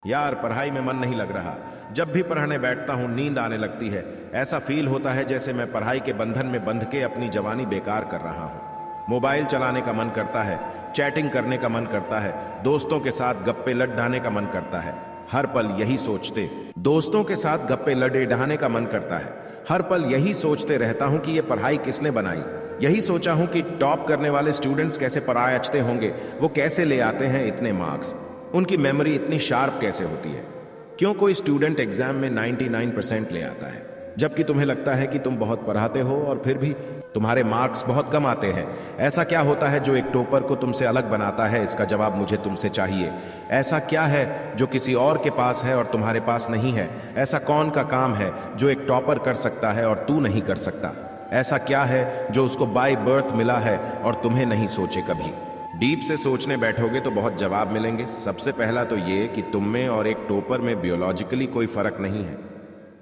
यार पढ़ाई में मन नहीं लग रहा। जब भी पढ़ने बैठता हूँ नींद आने लगती है। ऐसा फील होता है जैसे मैं पढ़ाई के बंधन में बंध के अपनी जवानी बेकार कर रहा हूँ। मोबाइल चलाने का मन करता है, चैटिंग करने का मन करता है, दोस्तों के साथ गप्पे लड़ाने का मन करता है। हर पल यही सोचते दोस्तों के साथ गप्पे लड़ाने का मन करता है। हर पल यही सोचते रहता हूँ कि ये पढ़ाई किसने बनाई। यही सोचा हूँ कि टॉप करने वाले स्टूडेंट्स कैसे परायचते होंगे, वो कैसे ले आते हैं इतने मार्क्स, उनकी मेमोरी इतनी शार्प कैसे होती है। क्यों कोई स्टूडेंट एग्जाम में 99% ले आता है जबकि तुम्हें लगता है कि तुम बहुत पढ़ाते हो और फिर भी तुम्हारे मार्क्स बहुत कम आते हैं। ऐसा क्या होता है जो एक टॉपर को तुमसे अलग बनाता है? इसका जवाब मुझे तुमसे चाहिए। ऐसा क्या है जो किसी और के पास है और तुम्हारे पास नहीं है? ऐसा कौन का काम है जो एक टॉपर कर सकता है और तू नहीं कर सकता? ऐसा क्या है जो उसको बाय बर्थ मिला है और तुम्हें नहीं सोचे कभी? डीप से सोचने बैठोगे तो बहुत जवाब मिलेंगे। सबसे पहला तो ये कि तुम में और एक टॉपर में बियोलॉजिकली कोई फर्क नहीं है।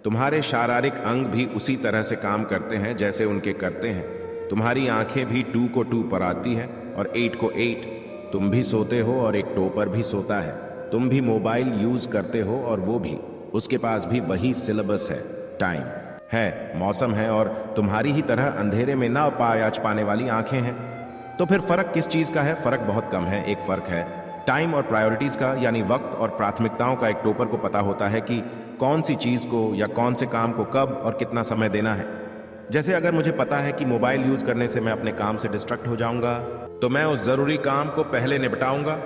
तुम्हारे शारीरिक अंग भी उसी तरह से काम करते हैं जैसे उनके करते हैं। तुम्हारी आंखें भी 2 को 2 पर आती है और 8 को 8। तुम भी सोते हो और एक टॉपर भी सोता है। तुम भी मोबाइल यूज करते हो और वो भी। उसके पास भी वही सिलेबस है, टाइम है, मौसम है और तुम्हारी ही तरह अंधेरे में ना पाने वाली आंखें हैं। तो फिर फर्क किस चीज का है? फर्क बहुत कम है। एक फर्क है टाइम और प्रायोरिटीज का, यानी वक्त और प्राथमिकताओं का। एक टॉपर को पता होता है कि कौन सी चीज को या कौन से काम को कब और कितना समय देना है। जैसे अगर मुझे पता है कि मोबाइल यूज करने से मैं अपने काम से डिस्ट्रैक्ट हो जाऊंगा तो मैं उस जरूरी काम को पहले निपटाऊंगा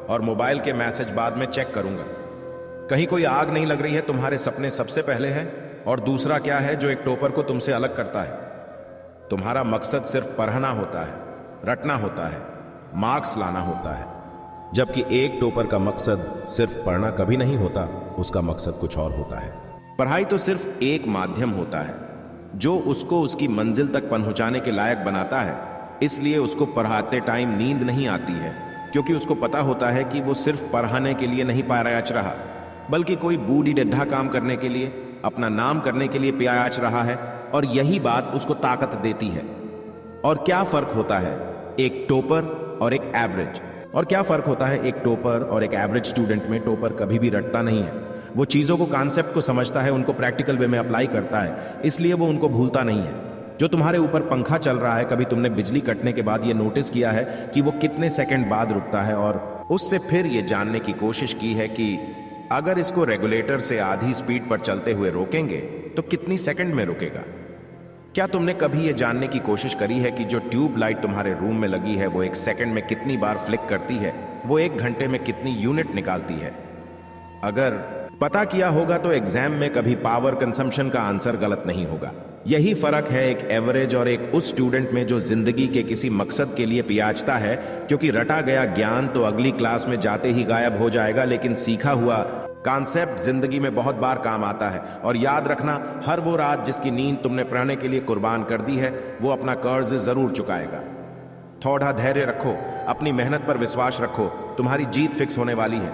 और मोबाइल के मैसेज बाद में चेक करूंगा। कहीं कोई आग नहीं लग रही है, तुम्हारे सपने सबसे पहले है। और दूसरा क्या है जो एक टॉपर को तुमसे अलग करता है? तुम्हारा मकसद सिर्फ पढ़ना होता है, रटना होता है, मार्क्स लाना होता है। जबकि एक टॉपर का मकसद सिर्फ पढ़ना कभी नहीं होता, उसका मकसद कुछ और होता है। पढ़ाई तो सिर्फ एक माध्यम होता है जो उसको उसकी मंजिल तक पहुंचाने के लायक बनाता है। इसलिए उसको पढ़ाते टाइम नींद नहीं आती है, क्योंकि उसको पता होता है कि वो सिर्फ पढ़ाने के लिए नहीं पारायाच रहा, बल्कि कोई बूढ़ी डड्ढा काम करने के लिए, अपना नाम करने के लिए प्यायाच रहा है। और यही बात उसको ताकत देती है। और क्या फर्क होता है एक टॉपर और एक एवरेज? और क्या फर्क होता है एक टॉपर और एक एवरेज स्टूडेंट में? टॉपर कभी भी रटता नहीं है। वो चीजों को, कॉन्सेप्ट को समझता है, उनको प्रैक्टिकल वे में अप्लाई करता है, इसलिए वो उनको भूलता नहीं है। जो तुम्हारे ऊपर पंखा चल रहा है, कभी तुमने बिजली कटने के बाद ये नोटिस किया है कि वो कितने सेकंड बाद रुकता है? और उससे फिर ये जानने की कोशिश की है कि अगर इसको रेगुलेटर से आधी स्पीड पर चलते हुए रोकेंगे तो कितनी सेकंड में रुकेगा? क्या तुमने कभी यह जानने की कोशिश करी है कि जो ट्यूब लाइट तुम्हारे रूम में लगी है वो 1 सेकंड में कितनी बार फ्लिक करती है? वो 1 घंटे में कितनी यूनिट निकालती है? अगर पता किया होगा तो एग्जाम में कभी पावर कंजम्पशन का आंसर गलत नहीं होगा। यही फर्क है एक एवरेज और एक उस स्टूडेंट में जो जिंदगी के किसी मकसद के लिए पियाचता है। क्योंकि रटा गया ज्ञान तो अगली क्लास में जाते ही गायब हो जाएगा, लेकिन सीखा हुआ कॉन्सेप्ट जिंदगी में बहुत बार काम आता है। और याद रखना, हर वो रात जिसकी नींद तुमने पढ़ने के लिए कुर्बान कर दी है वो अपना कर्ज जरूर चुकाएगा। थोड़ा धैर्य रखो, अपनी मेहनत पर विश्वास रखो, तुम्हारी जीत फिक्स होने वाली है।